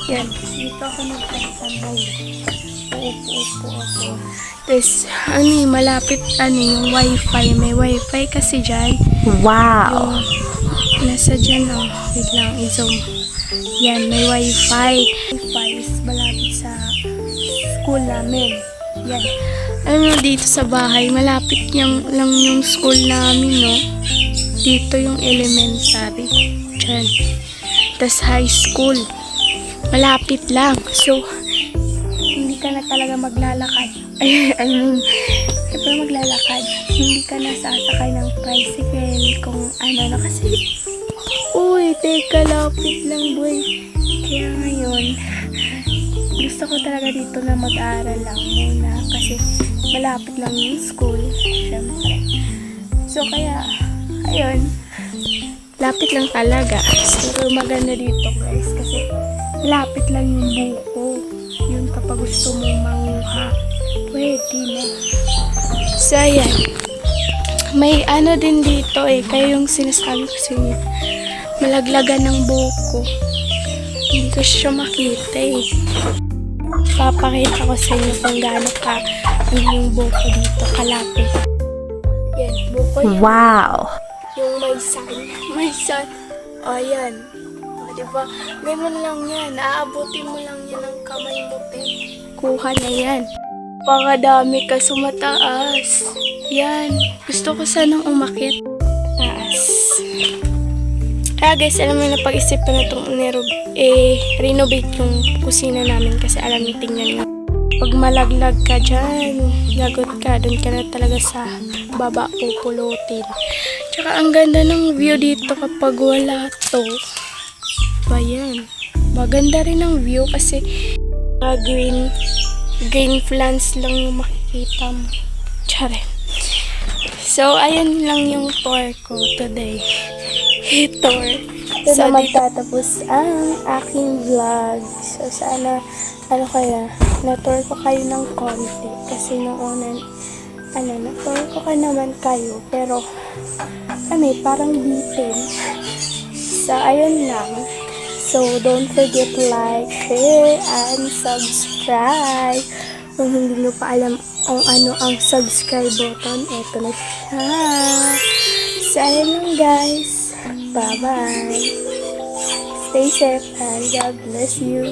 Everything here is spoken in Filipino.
Yan, dito ako nagtatambay. Uupo-upo ako. Tapos, malapit, yung wifi. May wifi kasi dyan. Wow! Yung, nasa dyan, wait lang, i-zoom. Yan, may wifi. Wifi is malapit sa school namin. Yan. Dito sa bahay, malapit lang yung school namin, no? Dito yung elementary. Dyan. Tapos high school. Malapit lang. So, hindi ka na talaga maglalakad. Siyempre maglalakad. Hindi ka na sasakay ng tricycle kung na kasi. Uy, teka, lapit lang, boy. Kaya ngayon, gusto ko talaga dito na mag-aaral lang muna kasi malapit lang yung school. Siyempre. So, kaya, ayun, lapit lang talaga. So, maganda dito, guys, kasi lapit lang yung buko. Yun, kapag gusto mong manguha, pwede na. So, ayan. May din dito kaya yung sinasabi ko sa inyo. Malaglagan ng buko. Hindi ko siya makita Papakita ko sa inyo kung gaano ka yung buko dito kalapit. Yan, buko yan. Wow! Yung may sun. May sun. O, yan. O, diba? Ganun lang yan. Aabutin mo lang yan ng kamay mo, Kuha na yan. Pakadami ka sumataas. Yan. Gusto ko sanang umakit. Taas. Kaya guys, alam mo na pag-isip ko na itong renovate yung kusina namin kasi alam niyo, tingnan nga. Pag malaglag ka dyan, lagot ka, doon ka na talaga sa baba pupulutin. Tsaka ang ganda ng view dito kapag wala to. Diba yan? Maganda rin ang view kasi green plants lang yung makikita mo. Tsare. So, ayan lang yung tour ko today. Tour. So, magtatapos ang aking vlog. So, sana, na-tour ko kayo ng konti. Kasi noong una, na-tour ko ka naman kayo. Pero, parang bitin. So, ayun lang. So, don't forget to like, share, and subscribe. Kung hindi nyo pa alam kung ano ang subscribe button, eto na siya. So, ayun lang guys. Bye-bye. Stay safe and God bless you.